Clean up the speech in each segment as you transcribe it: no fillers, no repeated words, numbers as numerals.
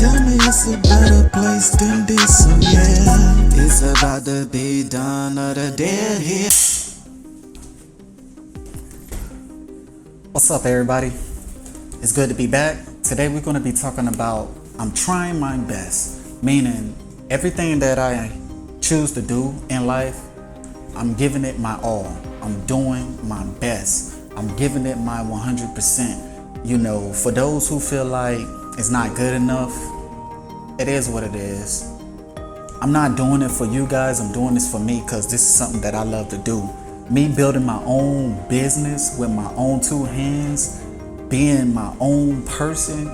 Tell me it's a better place than this, so yeah. It's about to be done or the dead here. What's up, everybody? It's good to be back. Today we're going to be talking about I'm trying my best, meaning everything that I choose to do in life, I'm giving it my all. I'm doing my best. I'm giving it my 100%. You know, for those who feel like it's not good enough, it is what it is. I'm not doing it for you guys. I'm doing this for me because this is something that I love to do. Me building my own business with my own two hands, being my own person.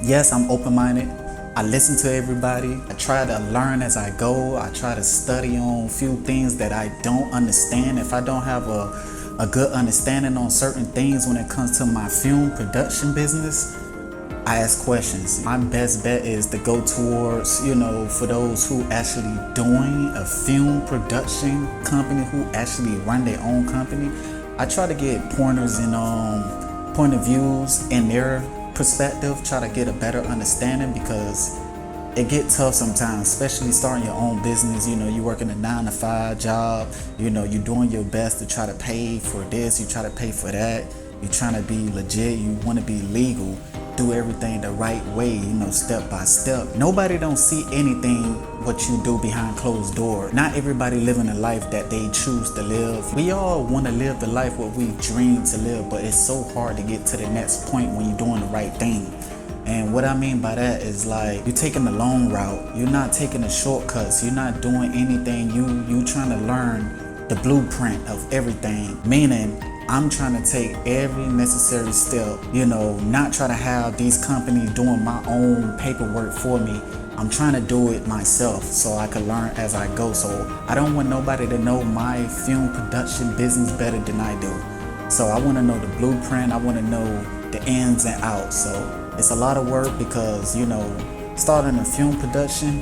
Yes, I'm open-minded. I listen to everybody. I try to learn as I go. I try to study on a few things that I don't understand. If I don't have a good understanding on certain things when it comes to my film production business, I ask questions. My best bet is to go towards, for those who actually doing a film production company, who actually run their own company. I try to get pointers and point of views in their perspective, try to get a better understanding, because it get tough sometimes, especially starting your own business. You working a 9-to-5 job, you're doing your best to try to pay for this, you try to pay for that, you're trying to be legit, you want to be legal, do everything the right way, step by step. Nobody don't see anything what you do behind closed doors. Not everybody living a life that they choose to live. We all want to live the life what we dream to live, but it's so hard to get to the next point when you're doing the right thing. And what I mean by that is, like, you're taking the long route. You're not taking the shortcuts. You're not doing anything. You trying to learn the blueprint of everything. Meaning, I'm trying to take every necessary step, not try to have these companies doing my own paperwork for me. I'm trying to do it myself so I can learn as I go. So I don't want nobody to know my film production business better than I do. So I want to know the blueprint. I want to know the ins and outs. So it's a lot of work because, starting a film production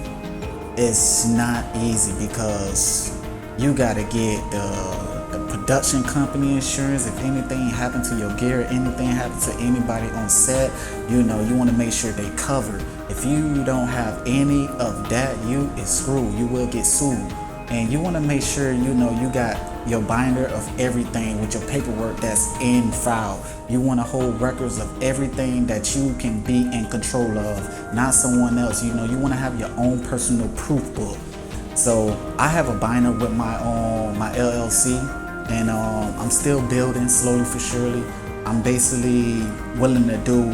is not easy, because you got to get the production company insurance. If anything happened to your gear, anything happened to anybody on set, you want to make sure they covered. If you don't have any of that, you is screwed. You will get sued. And you want to make sure you got your binder of everything with your paperwork that's in file. You want to hold records of everything that you can be in control of, not someone else. You want to have your own personal proof book. So I have a binder with my LLC, and I'm still building slowly for surely. I'm basically willing to do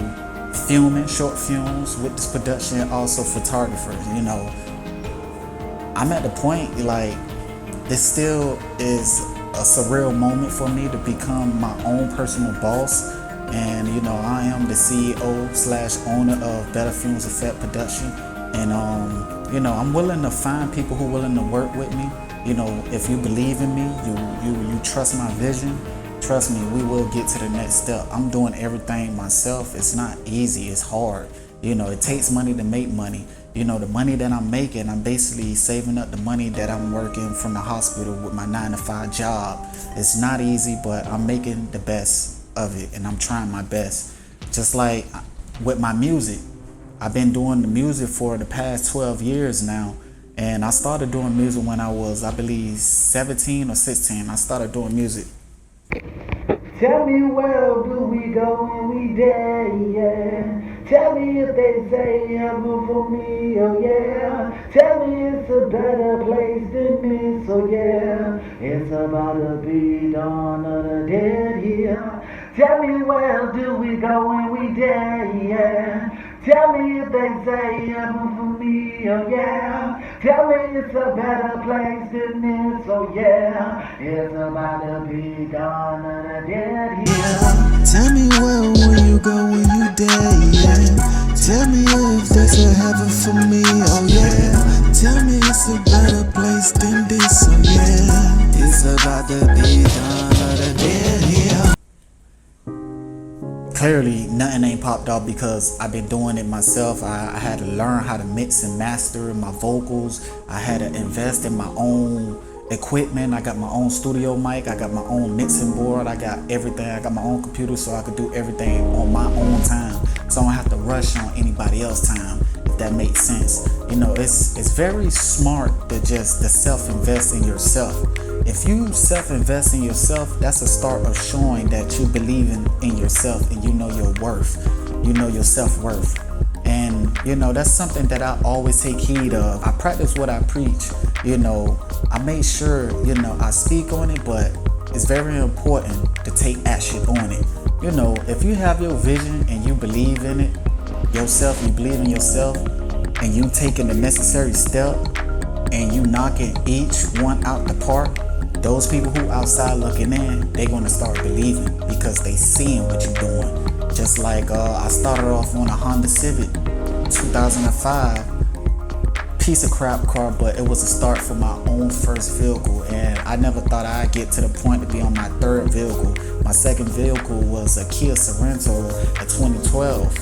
filming, short films with this production, and also photographers. I'm at the point, like, this still is a surreal moment for me to become my own personal boss. And I am the CEO/owner of Better Films Effect Production. And I'm willing to find people who are willing to work with me. If you believe in me, you trust my vision, trust me, we will get to the next step. I'm doing everything myself. It's not easy, it's hard. It takes money to make money. The money that I'm making, I'm basically saving up the money that I'm working from the hospital with my 9-to-5 job. It's not easy, but I'm making the best of it, and I'm trying my best. Just like with my music, I've been doing the music for the past 12 years now. And I started doing music when I was, I believe, 17 or 16. I started doing music. Tell me, where do we go when we dead, yeah. Tell me if they say heaven for me, oh yeah. Tell me it's a better place than this, oh yeah. It's about to be dawn of the dead here. Tell me, where do we go when we dead, yeah. Tell me if they say heaven for me, oh yeah. Tell me it's a better place than this, oh yeah. It's about to be dawn of the dead here. Tell me where will you go when you dead, yeah. Tell me if there's a heaven for me, oh yeah. Tell me it's a better place than this, oh yeah. It's about to be dawn of the dead here. Clearly, nothing ain't popped off because I've been doing it myself. I had to learn how to mix and master my vocals. I had to invest in my own equipment. I got my own studio mic. I got my own mixing board. I got everything. I got my own computer, so I could do everything on my own time. So I don't have to rush on anybody else's time. If that makes sense. You know, it's very smart to just self-invest in yourself. If you self-invest in yourself, that's a start of showing that you believe in yourself and you know your worth. You know your self-worth. And, you know, that's something that I always take heed of. I practice what I preach. You know, I make sure, you know, I speak on it, but it's very important to take action on it. You know, if you have your vision and you believe in it, yourself, you believe in yourself, and you taking the necessary step, and you knocking each one out the park, those people who outside looking in, they gonna start believing because they seeing what you're doing. Just like I started off on a Honda Civic 2005, piece of crap car, but it was a start for my own first vehicle, and I never thought I'd get to the point to be on my third vehicle. My second vehicle was a Kia Sorento, a 2012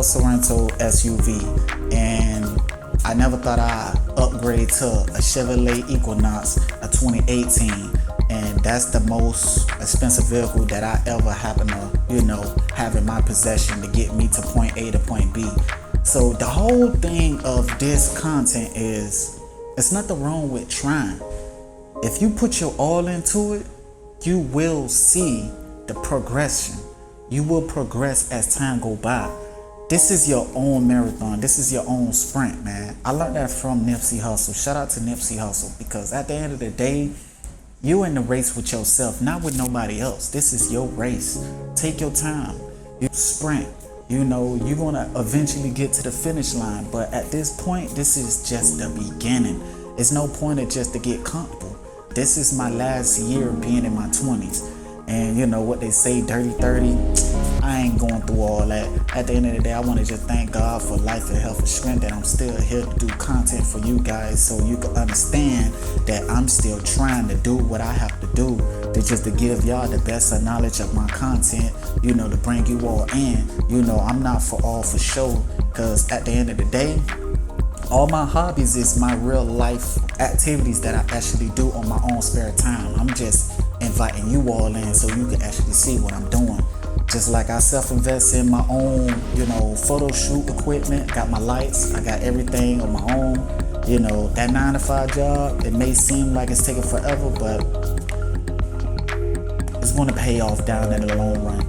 Sorento SUV, and I never thought I'd upgrade to a Chevrolet Equinox, a 2018, and that's the most expensive vehicle that I ever happen to, you know, have in my possession to get me to point A to point B. So the whole thing of this content is, it's nothing wrong with trying. If you put your all into it, you will see the progression. You will progress as time go by. This is your own marathon. This is your own sprint, man. I learned that from Nipsey Hussle. Shout out to Nipsey Hussle, because at the end of the day, you in the race with yourself, not with nobody else. This is your race. Take your time. You sprint. You know, you're gonna eventually get to the finish line, but at this point, this is just the beginning. It's no point of just to get comfortable. This is my last year being in my 20s. And you know what they say, dirty 30, I ain't going through all that. At the end of the day, I want to just thank God for life and health and strength that I'm still here to do content for you guys, so you can understand that I'm still trying to do what I have to do to just to give y'all the best of knowledge of my content, you know, to bring you all in. You know, I'm not for all for show, because at the end of the day, all my hobbies is my real life activities that I actually do on my own spare time. I'm just inviting you all in so you can actually see what I'm doing. Just like I self-invest in my own, you know, photo shoot equipment, got my lights, I got everything on my own. You know, that 9-to-5 job, it may seem like it's taking forever, but it's gonna pay off down in the long run.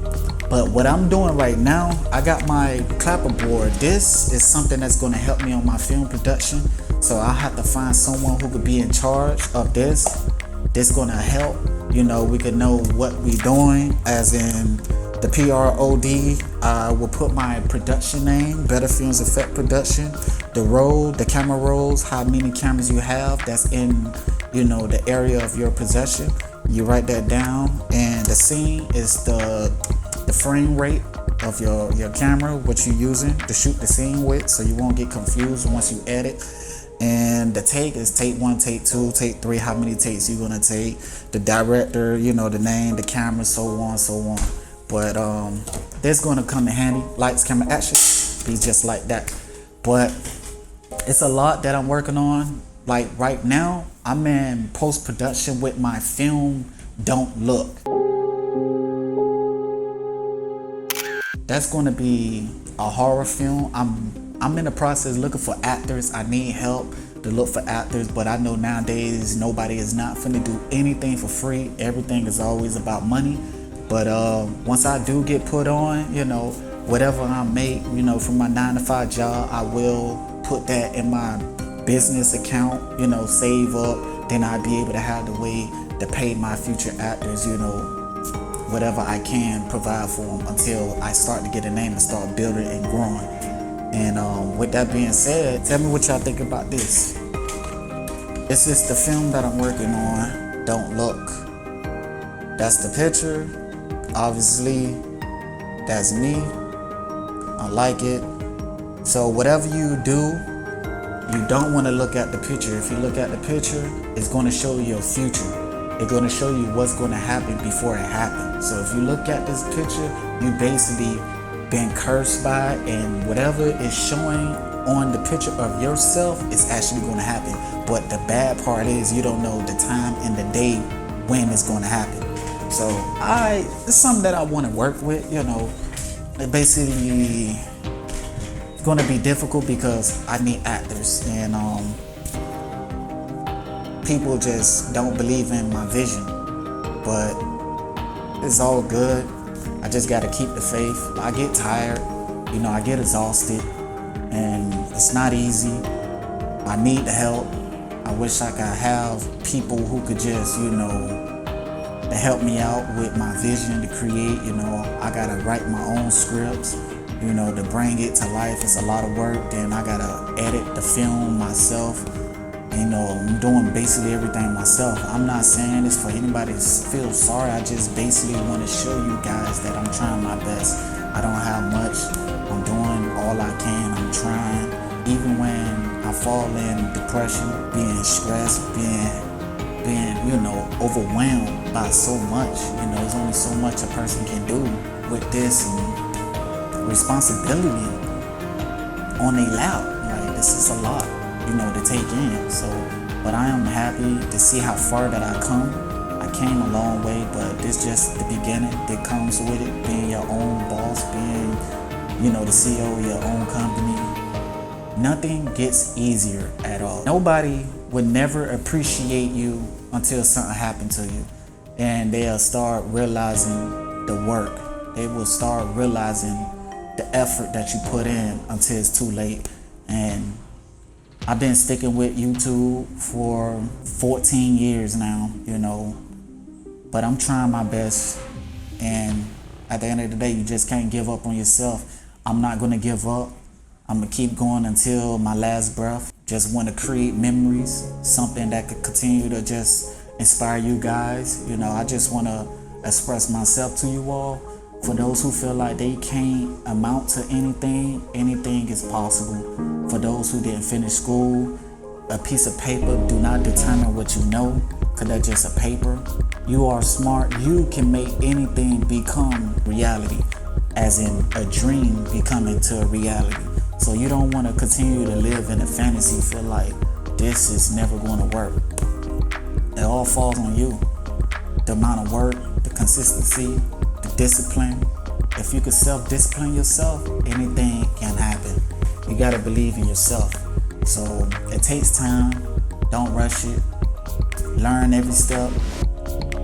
But what I'm doing right now, I got my clapperboard. This is something that's gonna help me on my film production. So I have to find someone who could be in charge of this. This gonna help, you know, we could know what we doing, as in the PROD. I will put my production name, Better Films Effect Production, the roll, the camera rolls, how many cameras you have that's in, you know, the area of your possession. You write that down, and the scene is the frame rate of your camera, what you're using to shoot the scene with, so you won't get confused once you edit. And the take is take 1, take 2, take 3, how many takes you're gonna take, the director, you know, the name, the camera, so on, so on. But this gonna come in handy. Lights, camera, action, be just like that. But it's a lot that I'm working on. Like right now, I'm in post-production with my film, Don't Look. That's gonna be a horror film. I'm in the process looking for actors. I need help to look for actors, but I know nowadays nobody is not finna do anything for free. Everything is always about money. But once I do get put on, you know, whatever I make, you know, from my 9-to-5 job, I will put that in my business account, you know, save up. Then I'll be able to have the way to pay my future actors, you know, whatever I can provide for them until I start to get a name and start building and growing. And with that being said, tell me what y'all think about this. This is the film that I'm working on, Don't Look. That's the picture. Obviously, that's me. I like it. So whatever you do, you don't want to look at the picture. If you look at the picture, it's going to show you your future. It's going to show you what's going to happen before it happens. So if you look at this picture, you basically been cursed by it, and whatever is showing on the picture of yourself is actually going to happen. But the bad part is you don't know the time and the day when it's going to happen. So it's something that I want to work with, you know. It basically going to be difficult because I need actors, and people just don't believe in my vision. But it's all good. I just got to keep the faith. I get tired, I get exhausted, and it's not easy. I need the help. I wish I could have people who could just, to help me out with my vision to create. I gotta write my own scripts, to bring it to life. It's a lot of work. Then I gotta edit the film myself. I'm doing basically everything myself. I'm not saying this for anybody to feel sorry. I just basically want to show you guys that I'm trying my best. I don't have much. I'm doing all I can. I'm trying. Even when I fall in depression, being stressed, being overwhelmed by so much. There's only so much a person can do with this and responsibility on their lap. Like, this is a lot, to take in. So, but I am happy to see how far that I come. I came a long way, but this just the beginning that comes with it. Being your own boss, being, the CEO of your own company. Nothing gets easier at all. Nobody would never appreciate you until something happened to you. And they'll start realizing the work. They will start realizing the effort that you put in until it's too late. And I've been sticking with YouTube for 14 years now, but I'm trying my best. And at the end of the day, you just can't give up on yourself. I'm not gonna give up. I'm gonna keep going until my last breath. Just want to create memories, something that could continue to just inspire you guys. I just want to express myself to you all. For those who feel like they can't amount to anything, anything is possible. For those who didn't finish school, a piece of paper do not determine what you know, because that's just a paper. You are smart. You can make anything become reality, as in a dream becoming to a reality. So you don't want to continue to live in a fantasy, feel like this is never going to work. It all falls on you. The amount of work, the consistency, the discipline. If you could self-discipline yourself, anything can happen. You got to believe in yourself. So it takes time. Don't rush it. Learn every step.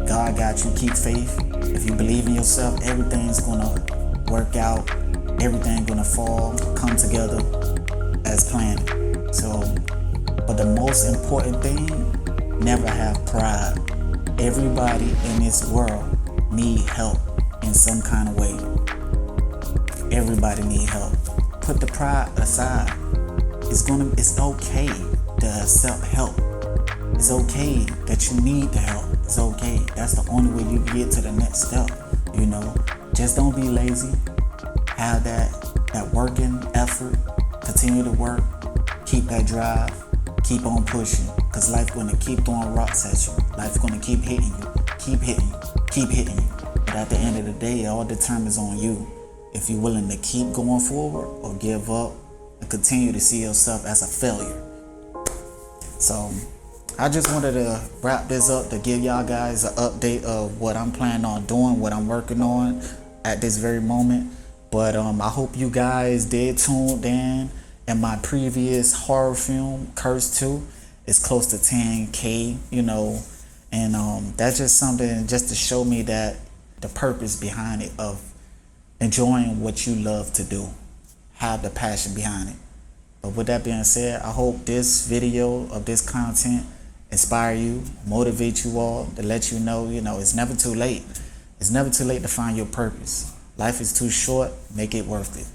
God got you. Keep faith. If you believe in yourself, everything's going to work out. Everything gonna come together as planned. So, but the most important thing, never have pride. Everybody in this world need help in some kind of way. Everybody need help. Put the pride aside. It's okay to accept help. It's okay that you need the help. It's okay. That's the only way you can get to the next step. Just don't be lazy. Have that working effort, continue to work, keep that drive, keep on pushing, because life's gonna keep throwing rocks at you. Life's gonna keep hitting you, keep hitting you, keep hitting you. But at the end of the day, it all determines on you. If you're willing to keep going forward or give up and continue to see yourself as a failure. So I just wanted to wrap this up to give y'all guys an update of what I'm planning on doing, what I'm working on at this very moment. But I hope you guys did tune in. And my previous horror film, Curse 2, is close to 10K, and that's just something just to show me that the purpose behind it of enjoying what you love to do, have the passion behind it. But with that being said, I hope this video of this content inspire you, motivate you all, to let you know, it's never too late. It's never too late to find your purpose. Life is too short. Make it worth it.